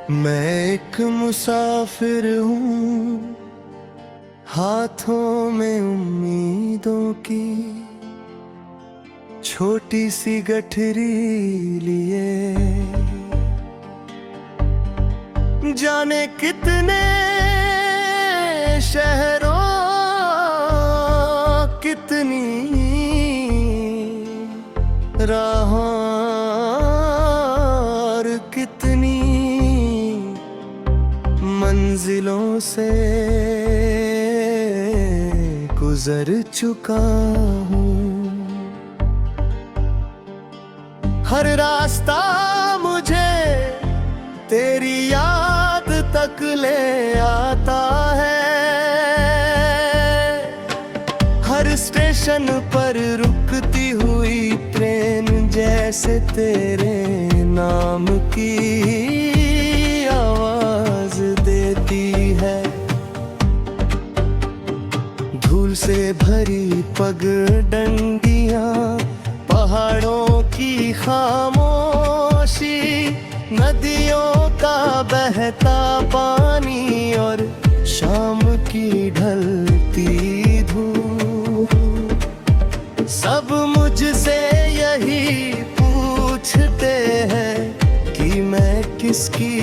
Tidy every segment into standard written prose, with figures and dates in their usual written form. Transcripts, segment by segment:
मैं एक मुसाफिर हूँ, हाथों में उम्मीदों की छोटी सी गठरी लिए। जाने कितने शहरों, कितनी राहों और कितनी मंजिलों से गुजर चुका हूँ। हर रास्ता मुझे तेरी याद तक ले आता है। हर स्टेशन पर रुकती हुई ट्रेन जैसे तेरे नाम की आवाज देती है। धूल से भरी पगडंडियां, पहाड़ों की खामोशी, नदियों का बहता पानी और शाम की ढलती धूप, सब मुझसे यही पूछते हैं कि मैं किसकी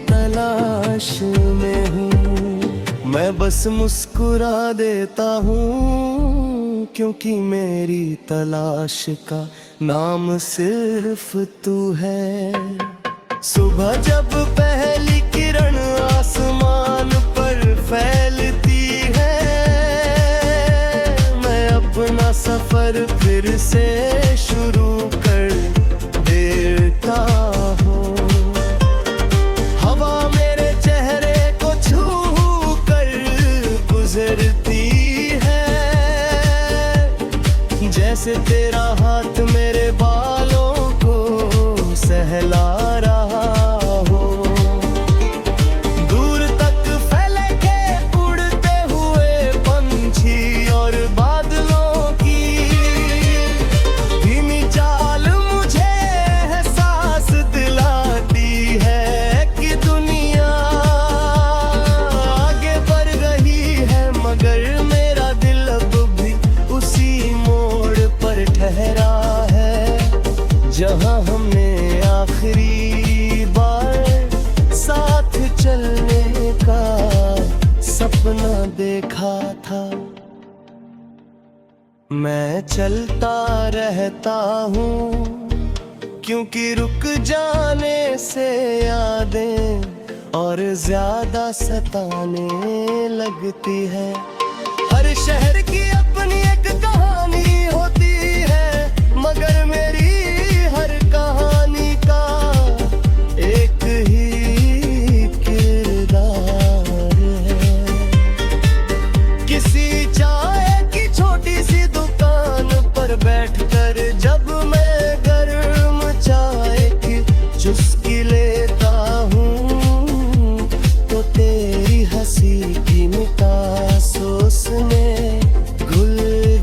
तलाश में हूँ। मैं बस मुस्कुरा देता हूँ, क्योंकि मेरी तलाश का नाम सिर्फ तू है। सुबह जब पहली किरण आसमान पर फैलती है, मैं अपना सफर फिर से शुरू कर देता हूँ। हवा मेरे चेहरे को छू कर गुजरती है, जैसे तेरा हाथ मेरे बालों को सहला रहा हो। दूर तक फैले के उड़ते हुए पंछी और बादलों की धीमी चाल मुझे एहसास दिलाती है कि दुनिया आगे बढ़ रही है, मगर मेरा दिल अब भी उसी मोड़ पर ठहरा है, जहां हमने आखिरी बार साथ चलने का सपना देखा था। मैं चलता रहता हूँ, क्योंकि रुक जाने से यादें और ज्यादा सताने लगती है। हर शहर की अपनी एक कहानी होती है, मगर मेरी हर कहानी का एक ही किरदार है। किसी चाय की छोटी सी दुकान पर बैठकर जब मैं गर्म चाय की चुस्की लेता हूँ, तो तेरी हंसी की मिठास उसमें घुल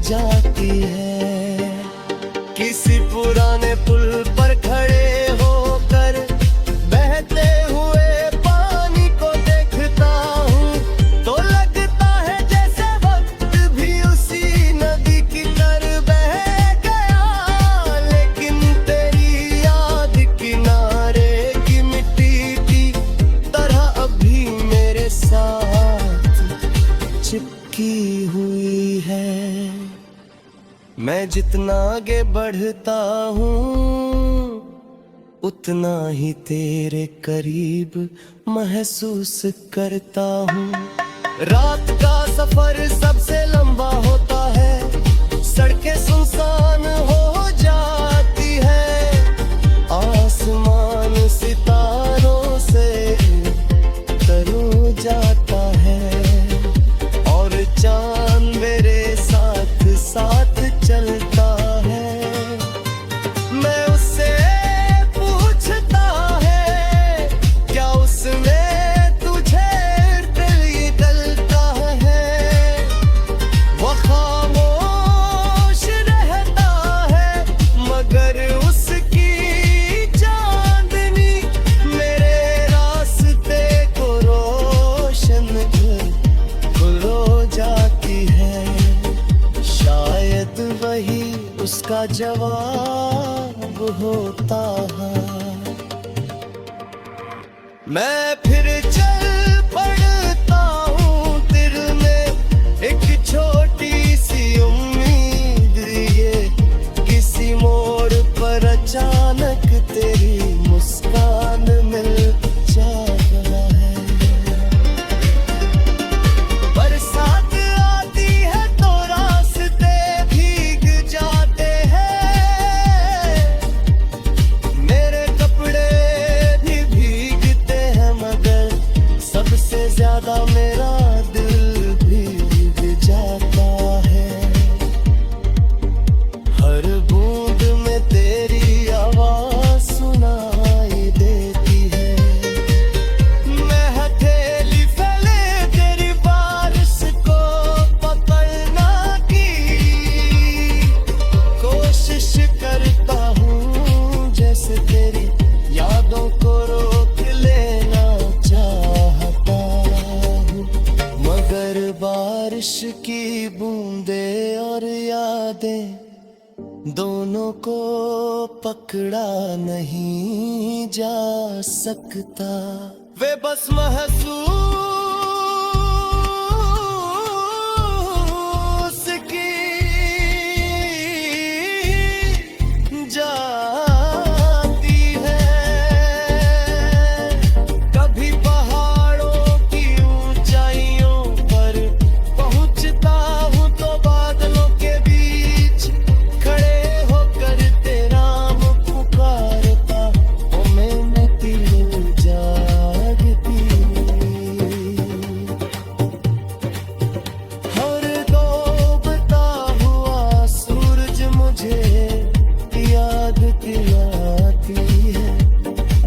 जाती है। किसी पुराने पुल पर खड़े होकर बहते हुए पानी को देखता हूँ, तो लगता है जैसे वक्त भी उसी नदी की तरह बह गया। लेकिन तेरी याद किनारे की मिट्टी की तरह अभी मेरे साथ चिपकी हुई है। मैं जितना आगे बढ़ता हूँ, उतना ही तेरे करीब महसूस करता हूँ। रात का सफर सबसे लंबा होता है, सड़कें सुनसान हो जाती है, आसमान सितारों से तरो जाता है, और चांद मेरे साथ साथ चलता है। मैं उससे पूछता है, क्या उसमें तुझे दिल ये गलता है? उसका जवाब होता है। मैं फिर चल पड़ता हूँ दिल में एक छोटी सी उम्मीद, ये किसी मोड़ पर अचानक तेरी मुस्कान मिल जाता है। बरसात आती है तो रास्ते भीग जाते हैं, मेरे कपड़े भी भीगते हैं, मगर सबसे ज्यादा मेरा दिल भीग जाता है। हर बूंद में तेरी आवाज सुनाई देती है। मैं हथेली फैले तेरी बारिश को पकड़ना की कोशिश करता हूँ, जैसे तेरी यादों को रोक लेना चाहता हूँ, मगर बारिश की बूंदें और यादें दोनों को पकड़ा नहीं जा सकता। वे बस महसूस की जाती है। कभी पहाड़ों की ऊंचाइयों पर पहुंचता हूँ तो बादलों के बीच खड़े होकर तेरा नाम पुकारता, ओ मैंने दिल जागती। हर डूबता हुआ सूरज मुझे याद दिलाती है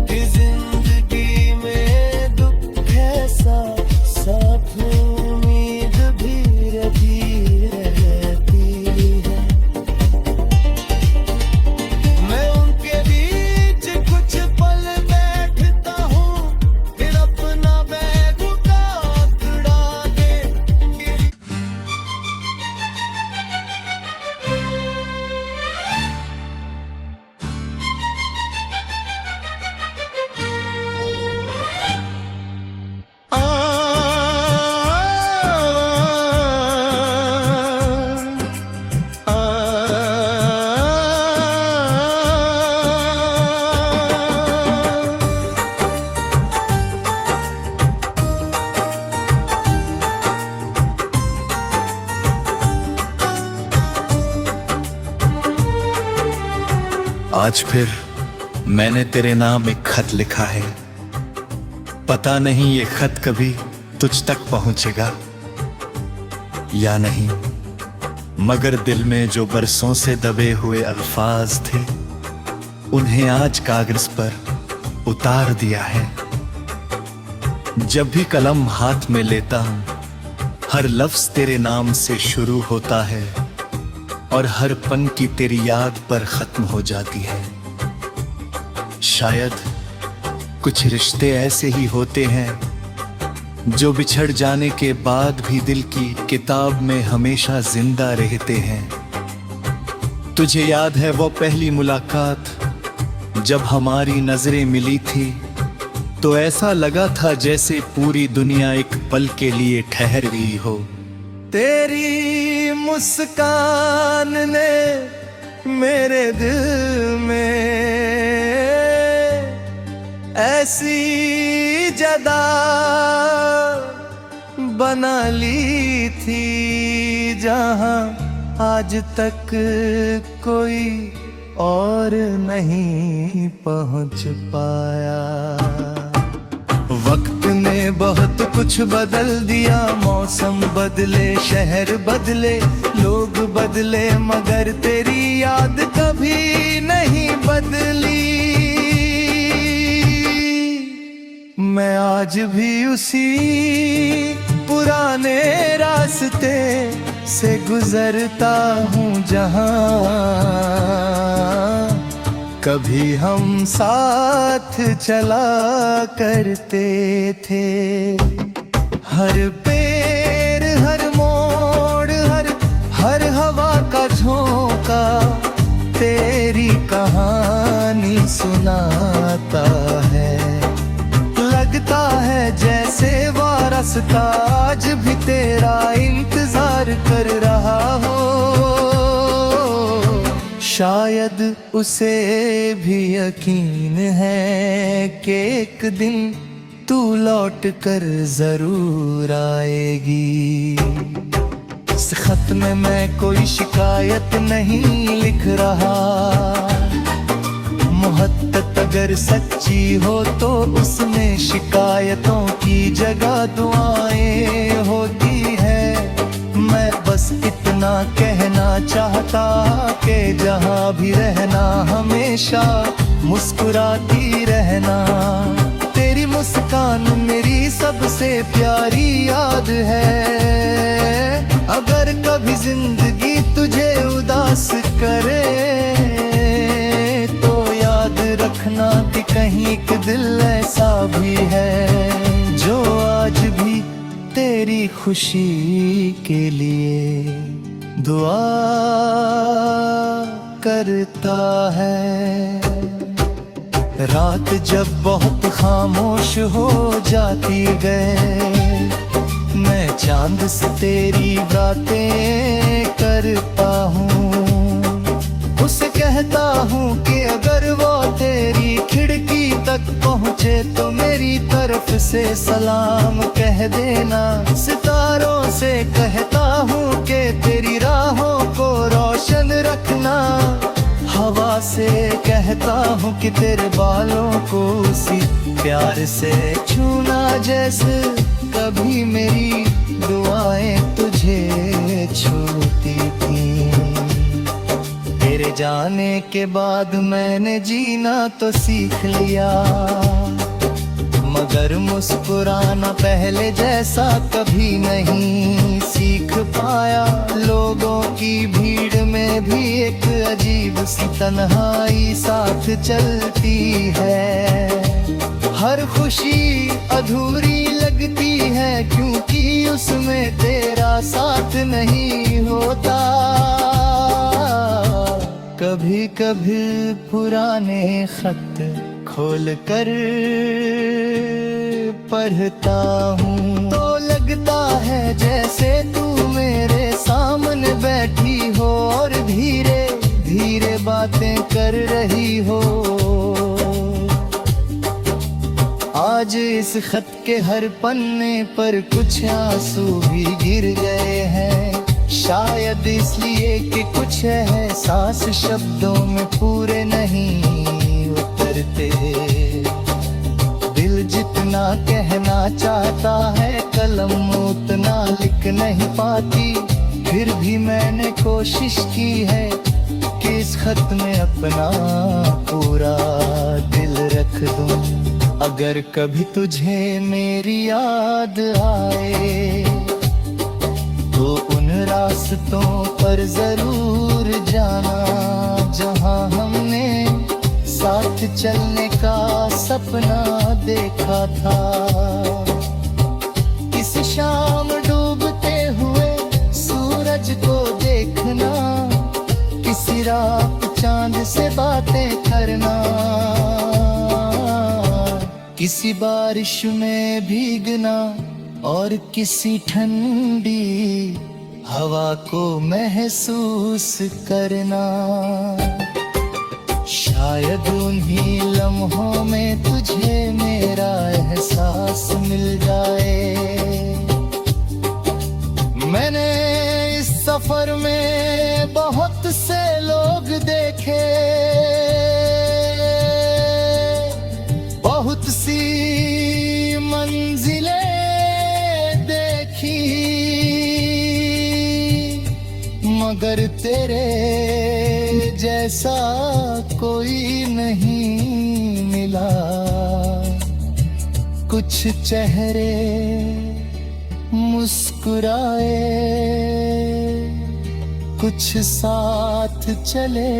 कि जिंदगी में दुख ऐसा साथ उम्मीद भी रहती है। मैं उनके बीच कुछ पल बैठता हूँ, फिर अपना बैग उड़ा के आज फिर मैंने तेरे नाम एक खत लिखा है। पता नहीं ये खत कभी तुझ तक पहुंचेगा या नहीं, मगर दिल में जो बरसों से दबे हुए अल्फाज थे, उन्हें आज कागज पर उतार दिया है। जब भी कलम हाथ में लेता हूं, हर लफ्ज तेरे नाम से शुरू होता है और हर पंक्ति तेरी याद पर खत्म हो जाती है। शायद कुछ रिश्ते ऐसे ही होते हैं जो बिछड़ जाने के बाद भी दिल की किताब में हमेशा जिंदा रहते हैं। तुझे याद है वो पहली मुलाकात जब हमारी नजरें मिली थी, तो ऐसा लगा था जैसे पूरी दुनिया एक पल के लिए ठहर गई हो। तेरी मुस्कान ने मेरे दिल में ऐसी जगह बना ली थी जहां आज तक कोई और नहीं पहुंच पाया। वक्त ने बहुत कुछ बदल दिया, मौसम बदले, शहर बदले, लोग बदले, मगर तेरी याद कभी नहीं बदली। मैं आज भी उसी पुराने रास्ते से गुजरता हूँ जहाँ कभी हम साथ चला करते थे। हर पेड़, हर मोड़, हर हवा का झोंका सुनाता है। लगता है जैसे वारसता आज भी तेरा इंतजार कर रहा हो। शायद उसे भी यकीन है कि एक दिन तू लौट कर जरूर आएगी। इस खत में मैं कोई शिकायत नहीं लिख रहा। मोहब्बत अगर सच्ची हो तो उसमें शिकायतों की जगह दुआएं होती है। मैं बस इतना कहना चाहता कि जहाँ भी रहना हमेशा मुस्कुराती रहना। तेरी मुस्कान मेरी सबसे प्यारी याद है। अगर कभी जिंदगी तुझे उदास करे तो याद रखना कि कहीं एक दिल ऐसा भी है जो आज भी तेरी खुशी के लिए दुआ करता है। रात जब बहुत खामोश हो जाती गए, मैं चांद से तेरी बातें करता हूँ। उसे कहता हूँ कि अगर वो तेरी खिड़की तक पहुँचे तो मेरी तरफ से सलाम कह देना। सितारों से कहता हूँ कि तेरी राहों को रोशन रखना। हवा से कहता हूँ कि तेरे बालों को उसी प्यार से छूना जैसे कभी मेरी दुआएं तुझे छूती थी। तेरे जाने के बाद मैंने जीना तो सीख लिया, मगर मुस्कुराना पहले जैसा कभी नहीं सीख पाया। लोगों की भीड़ में भी एक अजीब सी तन्हाई साथ चलती है। हर खुशी अधूरी लगती है क्योंकि उसमें तेरा साथ नहीं होता। कभी कभी पुराने खत खोल कर पढ़ता हूँ तो लगता है जैसे तू मेरे सामने बैठी हो और धीरे धीरे बातें कर रही हो। आज इस खत के हर पन्ने पर कुछ आंसू भी गिर गए हैं। शायद इसलिए कि कुछ एहसास शब्दों में पूरे नहीं उतरते। दिल जितना कहना चाहता है कलम उतना लिख नहीं पाती। फिर भी मैंने कोशिश की है कि इस खत में अपना पूरा दिल रख दूं। अगर कभी तुझे मेरी याद आए तो उन रास्तों पर जरूर जाना जहां हमने साथ चलने का सपना देखा था। इस शाम डूबते हुए सूरज को देखना, किसी रात चांद से बातें करना, किसी बारिश में भीगना और किसी ठंडी हवा को महसूस करना। शायद उन्हीं लम्हों में तुझे मेरा एहसास मिल जाए। मैंने इस सफर में बहुत से लोग देखे, बहुत सी मंजिलें देखी, मगर तेरे जैसा कोई नहीं मिला। कुछ चेहरे मुस्कुराए, कुछ साथ चले,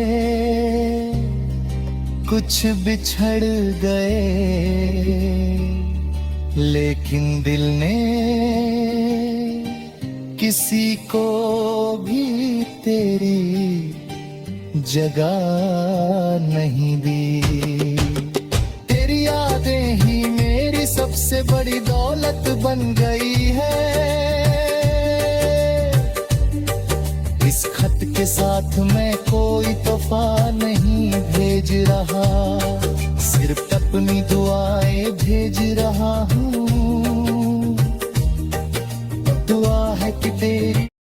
कुछ बिछड़ गए, लेकिन दिल ने किसी को भी तेरी जगह नहीं दी। तेरी यादें ही मेरी सबसे बड़ी दौलत बन गई है। इस खत के साथ मैं कोई तोहफा नहीं भेज रहा, सिर्फ अपनी दुआएं भेज रहा हूँ। दुआ है कि तेरी